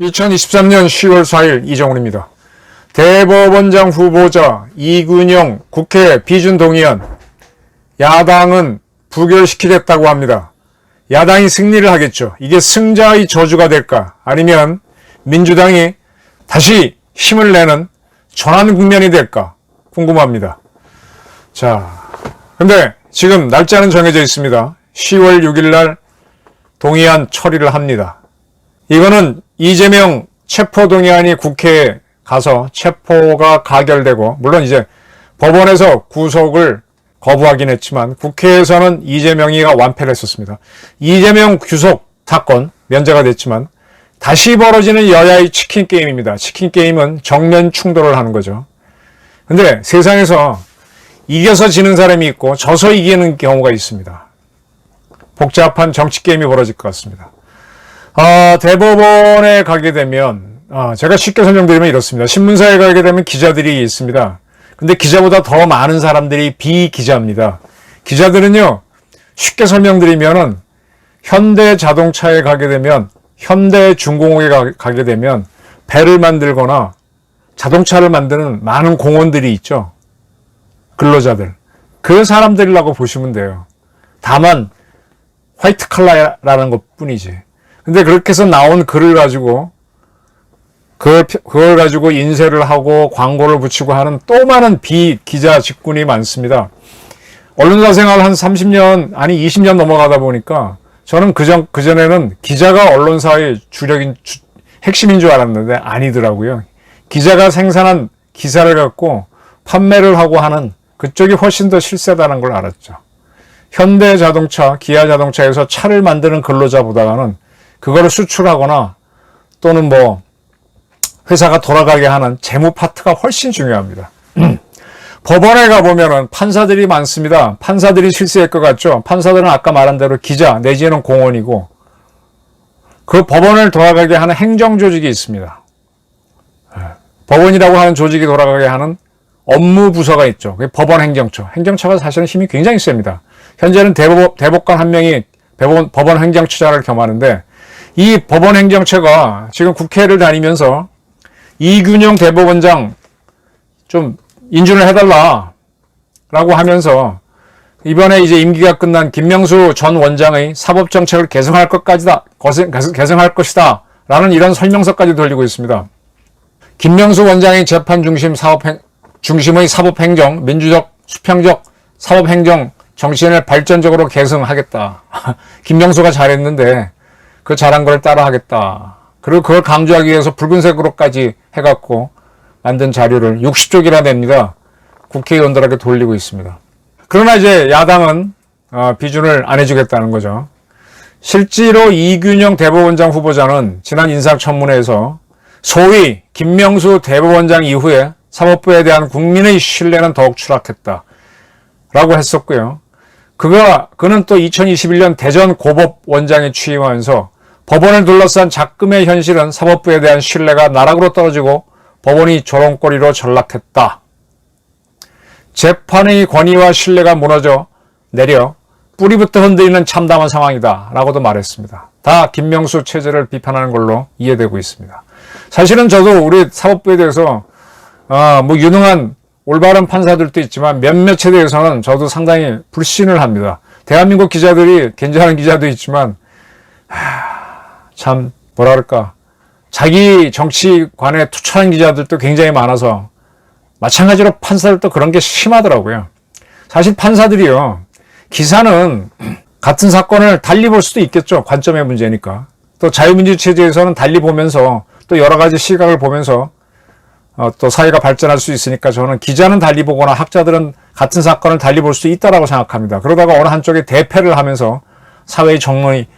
(2023년 10월 4일) 이정훈입니다. 대법원장 후보자 이균영 국회 비준 동의안 야당은 부결시키겠다고 합니다. 야당이 승리를 하겠죠. 이게 승자의 저주가 될까? 아니면 민주당이 다시 힘을 내는 전환 국면이 될까? 궁금합니다. 자, 근데 지금 날짜는 정해져 있습니다. 10월 6일 날 동의안 처리를 합니다. 이거는 이재명 체포동의안이 국회에 가서 체포가 가결되고, 물론 이제 법원에서 구속을 거부하긴 했지만 국회에서는 이재명이가 완패를 했었습니다. 이재명 구속 사건 면제가 됐지만 다시 벌어지는 여야의 치킨 게임입니다. 치킨 게임은 정면 충돌을 하는 거죠. 근데 세상에서 이겨서 지는 사람이 있고 져서 이기는 경우가 있습니다. 복잡한 정치 게임이 벌어질 것 같습니다. 대법원에 가게 되면 제가 쉽게 설명드리면 이렇습니다. 신문사에 가게 되면 기자들이 있습니다. 근데 기자보다 더 많은 사람들이 비기자입니다. 기자들은요, 쉽게 설명드리면은 현대자동차에 가게 되면, 현대중공업에 가게 되면 배를 만들거나 자동차를 만드는 많은 공원들이 있죠. 근로자들. 그 사람들이라고 보시면 돼요. 다만 화이트 칼라라는 것 뿐이지. 근데 그렇게 해서 나온 글을 가지고 그걸 가지고 인쇄를 하고 광고를 붙이고 하는 또 많은 비기자 직군이 많습니다. 언론사 생활 한 30년, 아니 20년 넘어가다 보니까 저는 그전에는 기자가 언론사의 핵심인 줄 알았는데 아니더라고요. 기자가 생산한 기사를 갖고 판매를 하고 하는 그쪽이 훨씬 더 실세다는 걸 알았죠. 현대자동차, 기아자동차에서 차를 만드는 근로자보다는 그거를 수출하거나 또는 회사가 돌아가게 하는 재무 파트가 훨씬 중요합니다. 법원에 가보면은 판사들이 많습니다. 판사들이 실세일 것 같죠? 판사들은 아까 말한 대로 기자 내지는 공원이고, 그 법원을 돌아가게 하는 행정조직이 있습니다. 법원이라고 하는 조직이 돌아가게 하는 업무부서가 있죠. 그게 법원행정처. 행정처가 사실은 힘이 굉장히 셉니다. 현재는 대법관 한 명이 법원 행정처장을 겸하는데, 이 법원행정처가 지금 국회를 다니면서 이균영 대법원장 좀 인준을 해달라 라고 하면서 이번에 이제 임기가 끝난 김명수 전 원장의 사법정책을 개선할 것이다 라는 이런 설명서까지 돌리고 있습니다. 김명수 원장의 재판 중심의 사법행정, 민주적, 수평적 사법행정 정신을 발전적으로 계승하겠다. 김명수가 잘했는데 그 잘한 걸 따라하겠다. 그리고 그걸 강조하기 위해서 붉은색으로까지 해갖고 만든 자료를 60쪽이나 됩니다. 국회의원들에게 돌리고 있습니다. 그러나 이제 야당은 비준을 안 해주겠다는 거죠. 실제로 이균영 대법원장 후보자는 지난 인사청문회에서 소위 김명수 대법원장 이후에 사법부에 대한 국민의 신뢰는 더욱 추락했다 라고 했었고요. 그는 또 2021년 대전 고법원장에 취임하면서 법원을 둘러싼 작금의 현실은 사법부에 대한 신뢰가 나락으로 떨어지고 법원이 조롱거리로 전락했다. 재판의 권위와 신뢰가 무너져 내려 뿌리부터 흔들리는 참담한 상황이다 라고도 말했습니다. 다 김명수 체제를 비판하는 걸로 이해되고 있습니다. 사실은 저도 우리 사법부에 대해서 유능한 올바른 판사들도 있지만 몇몇에 대해서는 저도 상당히 불신을 합니다. 대한민국 기자들이 괜찮은 기자도 있지만 참 뭐랄까, 자기 정치관에 투철한 기자들도 굉장히 많아서 마찬가지로 판사들도 그런 게 심하더라고요. 사실 판사들이요, 기사는 같은 사건을 달리 볼 수도 있겠죠. 관점의 문제니까. 또 자유민주 체제에서는 달리 보면서 또 여러 가지 시각을 보면서 또 사회가 발전할 수 있으니까 저는 기자는 달리 보거나 학자들은 같은 사건을 달리 볼 수 있다라고 생각합니다. 그러다가 어느 한쪽에 대패를 하면서 사회의 정론이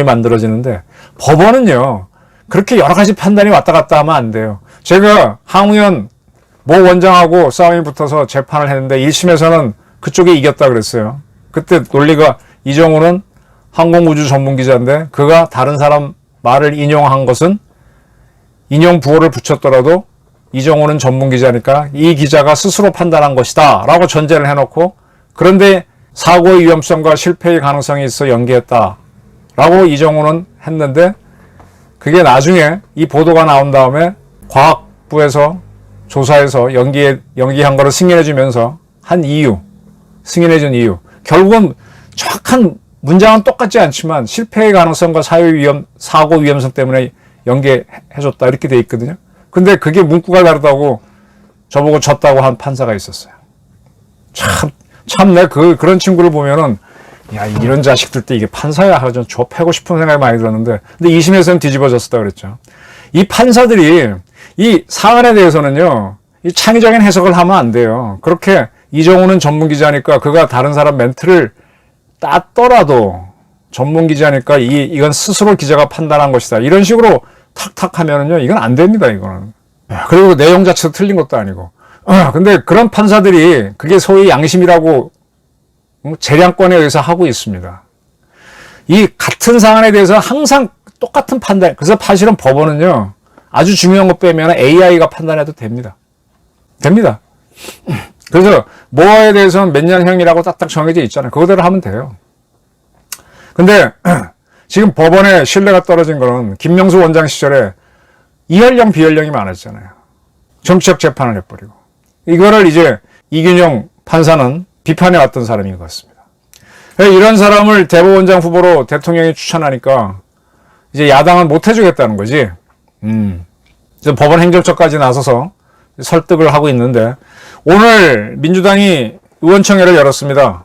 만들어지는데, 법원은요 그렇게 여러 가지 판단이 왔다 갔다 하면 안 돼요. 제가 항우현 모 원장하고 싸움이 붙어서 재판을 했는데 1심에서는 그쪽이 이겼다 그랬어요. 그때 논리가, 이정훈은 항공우주 전문기자인데 그가 다른 사람 말을 인용한 것은 인용 부호를 붙였더라도 이정호는 전문 기자니까 이 기자가 스스로 판단한 것이다 라고 전제를 해놓고, 그런데 사고의 위험성과 실패의 가능성이 있어 연기했다 라고 이정호는 했는데, 그게 나중에 이 보도가 나온 다음에 과학부에서 조사해서 연기한 거를 승인해주면서 승인해준 이유. 결국은 정확한 문장은 똑같지 않지만 실패의 가능성과 사고 위험성 때문에 연기해줬다 이렇게 돼 있거든요. 근데 그게 문구가 다르다고 저보고 졌다고 한 판사가 있었어요. 내 그런 친구를 보면은, 야, 이런 자식들 때 이게 판사야 하고 좀 좁혀고 싶은 생각이 많이 들었는데, 근데 2심에서는 뒤집어졌다 그랬죠. 이 판사들이 이 사안에 대해서는요, 이 창의적인 해석을 하면 안 돼요. 그렇게 이정우는 전문 기자니까 그가 다른 사람 멘트를 땄더라도 전문 기자니까 이건 스스로 기자가 판단한 것이다, 이런 식으로 탁탁 하면은요, 이건 안 됩니다, 이거는. 그리고 내용 자체도 틀린 것도 아니고. 근데 그런 판사들이 그게 소위 양심이라고 재량권에 의해서 하고 있습니다. 이 같은 사안에 대해서 항상 똑같은 판단. 그래서 사실은 법원은요, 아주 중요한 거 빼면 AI가 판단해도 됩니다. 그래서 뭐에 대해서는 몇 년형이라고 딱딱 정해져 있잖아요. 그거대로 하면 돼요. 근데 지금 법원의 신뢰가 떨어진 거는 김명수 원장 시절에 이혈령 비혈령이 많았잖아요. 정치적 재판을 해버리고. 이거를 이제 이균영 판사는 비판해 왔던 사람인 것 같습니다. 이런 사람을 대법원장 후보로 대통령이 추천하니까 이제 야당은 못 해주겠다는 거지. 그래서 법원 행정처까지 나서서 설득을 하고 있는데, 오늘 민주당이 의원총회를 열었습니다.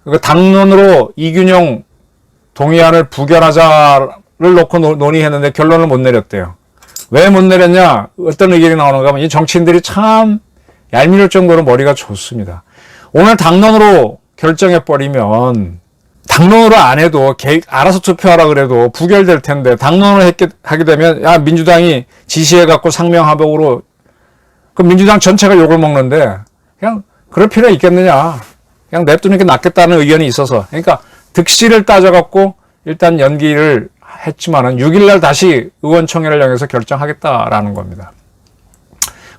그 당론으로 이균용 동의안을 부결하자를 놓고 논의했는데 결론을 못 내렸대요. 왜 못 내렸냐? 어떤 의견이 나오는가 하면 이 정치인들이 참 얄미울 정도로 머리가 좋습니다. 오늘 당론으로 결정해버리면, 당론으로 안 해도 알아서 투표하라 그래도 부결될 텐데, 당론을 하게 되면, 야, 민주당이 지시해갖고 상명하복으로, 그 민주당 전체가 욕을 먹는데, 그냥 그럴 필요가 있겠느냐. 그냥 냅두는 게 낫겠다는 의견이 있어서. 그러니까 득실을 따져갖고 일단 연기를 했지만은 6일날 다시 의원총회를 열어서 결정하겠다라는 겁니다.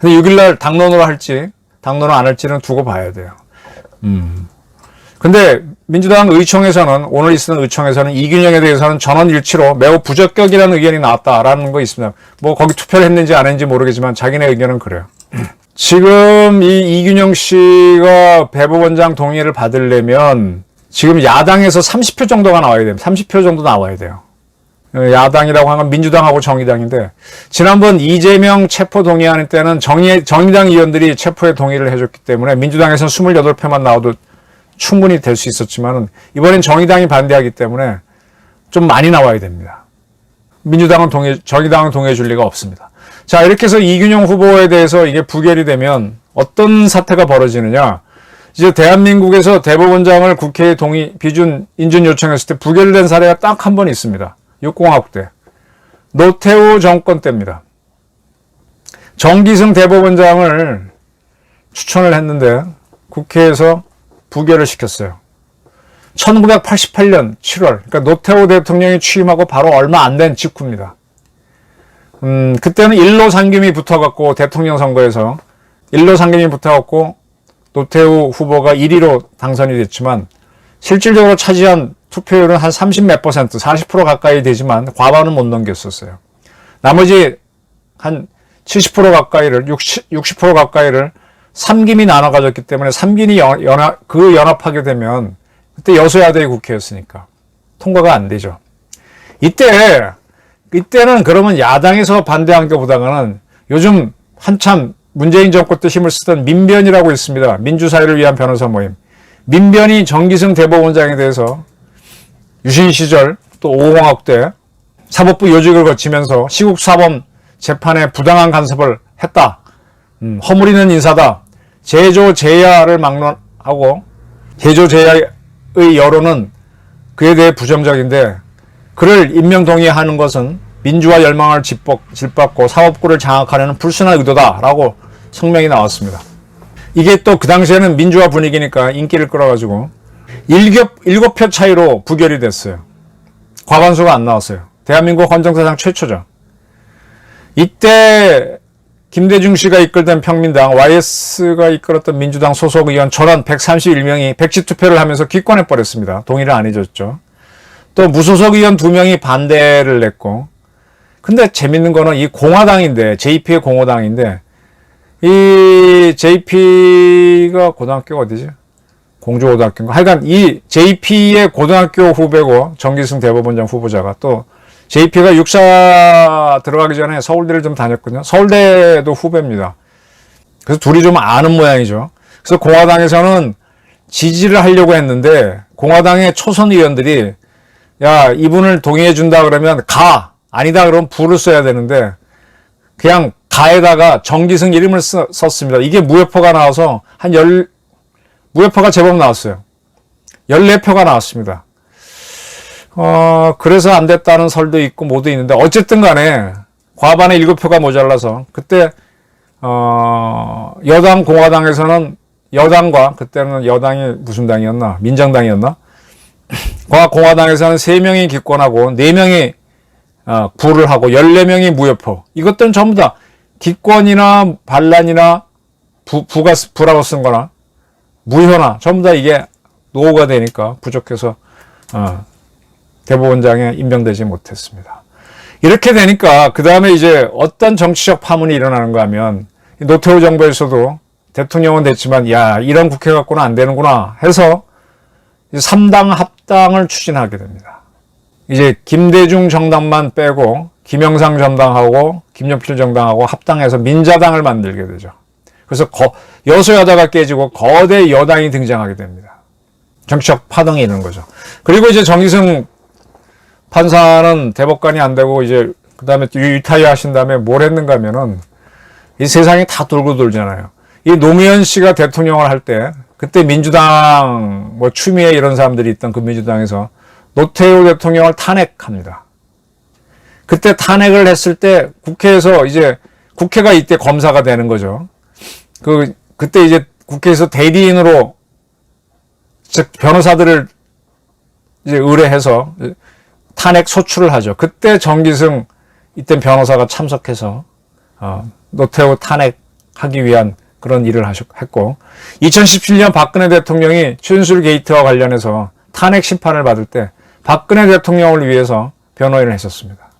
근데 6일날 당론으로 할지 당론을 안 할지는 두고 봐야 돼요. 근데 민주당 의총에서는, 오늘 있었던 의총에서는 이균영에 대해서는 전원일치로 매우 부적격이라는 의견이 나왔다라는 거 있습니다. 뭐 거기 투표를 했는지 안 했는지 모르겠지만 자기네 의견은 그래요. 지금 이 이균영 씨가 대법원장 동의를 받으려면 지금 야당에서 30표 정도가 나와야 돼요. 30표 정도 나와야 돼요. 야당이라고 하면 민주당하고 정의당인데, 지난번 이재명 체포 동의하는 때는 정의당 의원들이 체포에 동의를 해줬기 때문에 민주당에서는 28표만 나와도 충분히 될 수 있었지만은, 이번엔 정의당이 반대하기 때문에 좀 많이 나와야 됩니다. 정의당은 동의해 줄 리가 없습니다. 자, 이렇게 해서 이균용 후보에 대해서 이게 부결이 되면 어떤 사태가 벌어지느냐. 이제 대한민국에서 대법원장을 국회에 비준 인준 요청했을 때 부결된 사례가 딱 한 번 있습니다. 6공화국 때. 노태우 정권 때입니다. 정기승 대법원장을 추천을 했는데 국회에서 부결을 시켰어요. 1988년 7월, 그러니까 노태우 대통령이 취임하고 바로 얼마 안 된 직후입니다. 그때는 일로 상김이 붙어갖고 대통령 선거에서 일로 상김이 붙어갖고 노태우 후보가 1위로 당선이 됐지만, 실질적으로 차지한 투표율은 한 30몇 %, 40% 가까이 되지만 과반은 못 넘겼었어요. 나머지 한 70% 가까이를, 60% 가까이를 3김이 나눠 가졌기 때문에 3김이 연합하게 되면, 그때 여소야대의 국회였으니까 통과가 안 되죠. 이때는 그러면 야당에서 반대한 것보다는 요즘 한참 문재인 정권 때 힘을 쓰던 민변이라고 있습니다. 민주사회를 위한 변호사 모임. 민변이 정기승 대법원장에 대해서 유신 시절 또 5공화국 때 사법부 요직을 거치면서 시국사범 재판에 부당한 간섭을 했다. 허물이는 인사다. 제조제야를 막론하고, 제조제야의 여론은 그에 대해 부정적인데, 그를 임명동의하는 것은 민주화 열망을 짓밟고 사법부를 장악하려는 불순한 의도다라고 성명이 나왔습니다. 이게 또 그 당시에는 민주화 분위기니까 인기를 끌어가지고 7표 차이로 부결이 됐어요. 과반수가 안 나왔어요. 대한민국 헌정사상 최초죠. 이때 김대중 씨가 이끌던 평민당, YS가 이끌었던 민주당 소속 의원 전원 131명이 백지 투표를 하면서 기권해 버렸습니다. 동의를 안 해줬죠. 또 무소속 의원 2명이 반대를 냈고, 근데 재밌는 거는 이 공화당인데, JP의 공화당인데, 이 JP가 고등학교가 어디지? 공주고등학교인가? 하여간 이 JP의 고등학교 후배고, 정기승 대법원장 후보자가 또 JP가 육사 들어가기 전에 서울대를 좀 다녔거든요. 서울대도 후배입니다. 그래서 둘이 좀 아는 모양이죠. 그래서 공화당에서는 지지를 하려고 했는데 공화당의 초선 의원들이 야, 이분을 동의해 준다 그러면 가! 아니다 그러면 부를 써야 되는데 그냥 가에다가 정기승 이름을 썼습니다. 이게 무효표가 나와서 무효표가 제법 나왔어요. 14표가 나왔습니다. 그래서 안 됐다는 설도 있고 뭐도 있는데 어쨌든 간에 과반의 7표가 모자라서 그때 여당 공화당에서는 여당과 그때는 여당이 무슨 당이었나? 민정당이었나? 공화당에서는 3명이 기권하고 4명이 부를 하고 14명이 무효표. 이것들은 전부 다 기권이나 반란이나 부라고 쓴 거나 무효나 전부 다 이게 노후가 되니까 부족해서 대법원장에 임명되지 못했습니다. 이렇게 되니까 그 다음에 이제 어떤 정치적 파문이 일어나는가 하면 노태우 정부에서도 대통령은 됐지만 야 이런 국회 갖고는 안 되는구나 해서 3당 합당을 추진하게 됩니다. 이제 김대중 정당만 빼고 김영삼 정당하고 김연필 정당하고 합당해서 민자당을 만들게 되죠. 그래서 여소야다가 깨지고 거대 여당이 등장하게 됩니다. 정치적 파동이 있는 거죠. 그리고 이제 정기승 판사는 대법관이 안 되고 이제 그 다음에 리타이어 하신 다음에 뭘 했는가 하면은 이 세상이 다 돌고 돌잖아요. 이 노무현 씨가 대통령을 할 때 그때 민주당 뭐 추미애 이런 사람들이 있던 그 민주당에서 노태우 대통령을 탄핵합니다. 그때 탄핵을 했을 때 국회에서 이제 국회가 이때 검사가 되는 거죠. 그때 이제 국회에서 대리인으로 즉 변호사들을 이제 의뢰해서 탄핵 소추를 하죠. 그때 정기승 이때 변호사가 참석해서 노태우 탄핵하기 위한 그런 일을 했고 2017년 박근혜 대통령이 최순실 게이트와 관련해서 탄핵 심판을 받을 때 박근혜 대통령을 위해서 변호인을 했었습니다.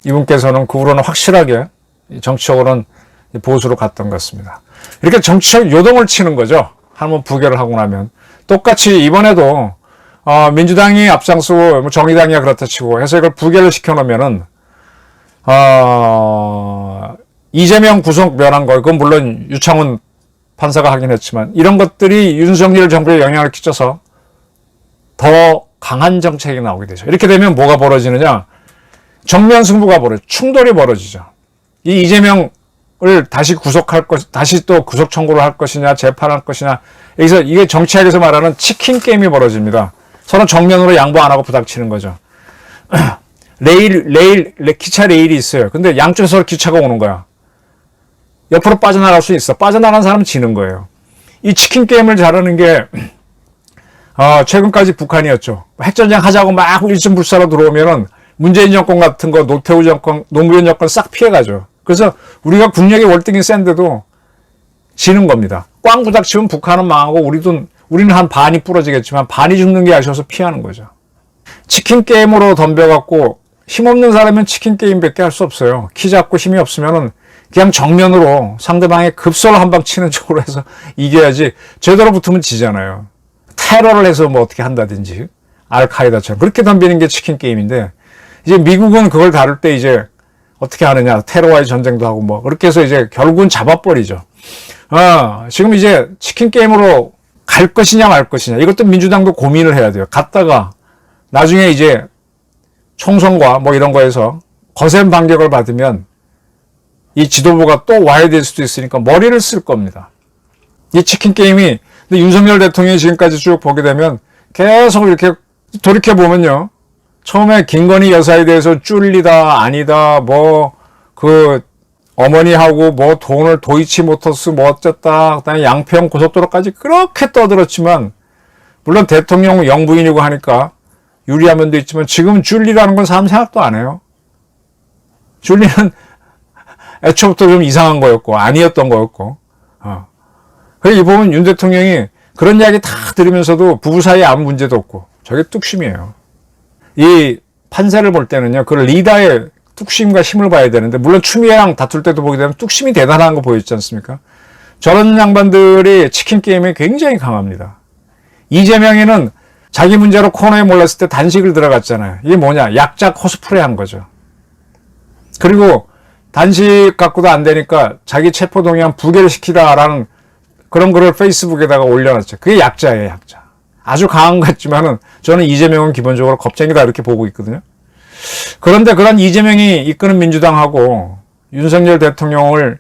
이분께서는 그 후로는 확실하게 정치적으로는 보수로 갔던 것 같습니다. 이렇게 정치적 요동을 치는 거죠. 한번 부결을 하고 나면. 똑같이 이번에도 민주당이 앞장서고 정의당이야 그렇다 치고 해서 이걸 부결을 시켜놓으면은 이재명 구속 면한 거 그건 물론 유창훈 판사가 하긴 했지만 이런 것들이 윤석열 정부에 영향을 끼쳐서 더 강한 정책이 나오게 되죠. 이렇게 되면 뭐가 벌어지느냐? 정면 승부가 충돌이 벌어지죠. 이 이재명을 다시 다시 또 구속 청구를 할 것이냐, 재판할 것이냐. 여기서 이게 정치학에서 말하는 치킨 게임이 벌어집니다. 서로 정면으로 양보 안 하고 부닥치는 거죠. 기차 레일이 있어요. 근데 양쪽에서 기차가 오는 거야. 옆으로 빠져나갈 수 있어. 빠져나간 사람은 지는 거예요. 이 치킨 게임을 잘하는 게, 최근까지 북한이었죠. 핵전쟁 하자고 막 일심불사로 들어오면은 문재인 정권 같은 거, 노태우 정권, 노무현 정권 싹 피해가죠. 그래서 우리가 국력이 월등히 센데도 지는 겁니다. 꽝 부닥치면 북한은 망하고 우리는 한 반이 부러지겠지만 반이 죽는 게 아쉬워서 피하는 거죠. 치킨 게임으로 덤벼갖고 힘없는 사람은 치킨 게임밖에 할 수 없어요. 키 작고 힘이 없으면은 그냥 정면으로 상대방의 급소를 한 방 치는 쪽으로 해서 이겨야지 제대로 붙으면 지잖아요. 테러를 해서 뭐 어떻게 한다든지 알카이다처럼 그렇게 덤비는 게 치킨 게임인데 이제 미국은 그걸 다룰 때 이제 어떻게 하느냐 테러와의 전쟁도 하고 뭐 그렇게 해서 이제 결국은 잡아버리죠. 지금 이제 치킨 게임으로 갈 것이냐 말 것이냐 이것도 민주당도 고민을 해야 돼요. 갔다가 나중에 이제 총선과 뭐 이런 거에서 거센 반격을 받으면 이 지도부가 또 와야 될 수도 있으니까 머리를 쓸 겁니다. 이 치킨 게임이 근데 윤석열 대통령이 지금까지 쭉 보게 되면 계속 이렇게 돌이켜보면요. 처음에 김건희 여사에 대해서 쫄리다 아니다 어머니하고 돈을 도이치모터스 어쨌다 그다음에 양평 고속도로까지 그렇게 떠들었지만 물론 대통령 영부인이고 하니까 유리한 면도 있지만 지금 줄리라는 건 사람 생각도 안 해요. 줄리는 애초부터 좀 이상한 거였고, 아니었던 거였고, 그래서 이 보면 윤 대통령이 그런 이야기 다 들으면서도 부부 사이에 아무 문제도 없고, 저게 뚝심이에요. 이 판사를 볼 때는요, 그 리더의 뚝심과 힘을 봐야 되는데, 물론 추미애랑 다툴 때도 보게 되면 뚝심이 대단한 거 보였지 않습니까? 저런 양반들이 치킨 게임에 굉장히 강합니다. 이재명이는 자기 문제로 코너에 몰랐을 때 단식을 들어갔잖아요. 이게 뭐냐? 약자 코스프레 한 거죠. 그리고 단식 갖고도 안 되니까 자기 체포동의안 부결시키다라는 그런 글을 페이스북에다가 올려놨죠. 그게 약자예요, 약자. 아주 강한 것 같지만은 저는 이재명은 기본적으로 겁쟁이다 이렇게 보고 있거든요. 그런데 그런 이재명이 이끄는 민주당하고 윤석열 대통령을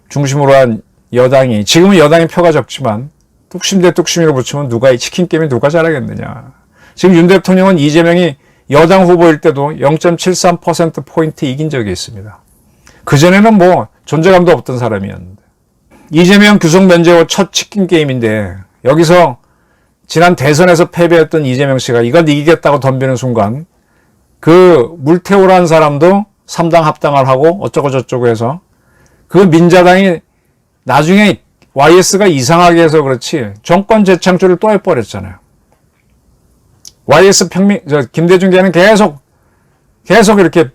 중심으로 한 여당이, 지금은 여당이 표가 적지만 뚝심 대 뚝심으로 붙이면 누가 이 치킨 게임이 누가 잘하겠느냐. 지금 윤 대통령은 이재명이 여당 후보일 때도 0.73%포인트 이긴 적이 있습니다. 그전에는 뭐 존재감도 없던 사람이었는데. 이재명 규석 면제 후 첫 치킨 게임인데 여기서 지난 대선에서 패배했던 이재명 씨가 이걸 이기겠다고 덤비는 순간 그 물태우라는 사람도 3당 합당을 하고 어쩌고 저쩌고 해서 그 민자당이 나중에 YS가 이상하게 해서 그렇지 정권 재창출을 또 해버렸잖아요. YS 김대중 걔는 계속 이렇게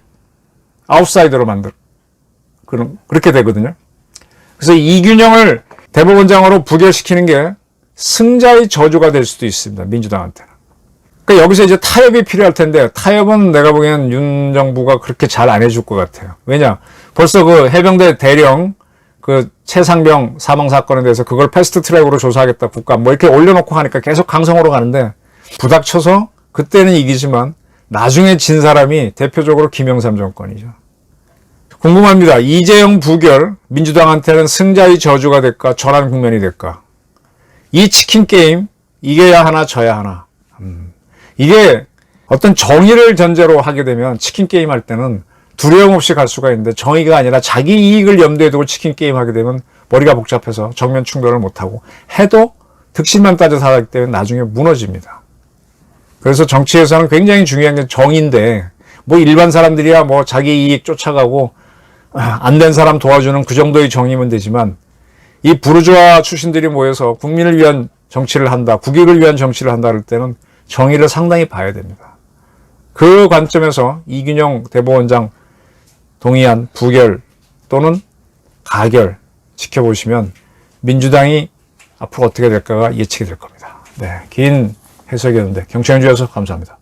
아웃사이더로 그렇게 되거든요. 그래서 이균영을 대법원장으로 부결시키는 게 승자의 저주가 될 수도 있습니다. 민주당한테는. 그러니까 여기서 이제 타협이 필요할 텐데 타협은 내가 보기엔 윤 정부가 그렇게 잘 안 해줄 것 같아요. 왜냐? 벌써 그 해병대 대령 그 최상병 사망 사건에 대해서 그걸 패스트 트랙으로 조사하겠다 국감 뭐 이렇게 올려놓고 하니까 계속 강성으로 가는데 부닥쳐서 그때는 이기지만 나중에 진 사람이 대표적으로 김영삼 정권이죠. 궁금합니다. 이재용 부결 민주당한테는 승자의 저주가 될까 전환 국면이 될까. 이 치킨 게임 이겨야 하나 져야 하나. 이게 어떤 정의를 전제로 하게 되면 치킨 게임 할 때는 두려움 없이 갈 수가 있는데 정의가 아니라 자기 이익을 염두에 두고 치킨 게임 하게 되면 머리가 복잡해서 정면 충돌을 못하고 해도 득실만 따져서 하기 때문에 나중에 무너집니다. 그래서 정치에서는 굉장히 중요한 게 정의인데 뭐 일반 사람들이야 뭐 자기 이익 쫓아가고 안 된 사람 도와주는 그 정도의 정의면 되지만 이 부르주아 출신들이 모여서 국민을 위한 정치를 한다, 국익을 위한 정치를 한다 할 때는 정의를 상당히 봐야 됩니다. 그 관점에서 이균영 대법원장 동의안 부결 또는 가결 지켜보시면 민주당이 앞으로 어떻게 될까가 예측이 될 겁니다. 네, 긴 해석이었는데 경청해 주셔서 감사합니다.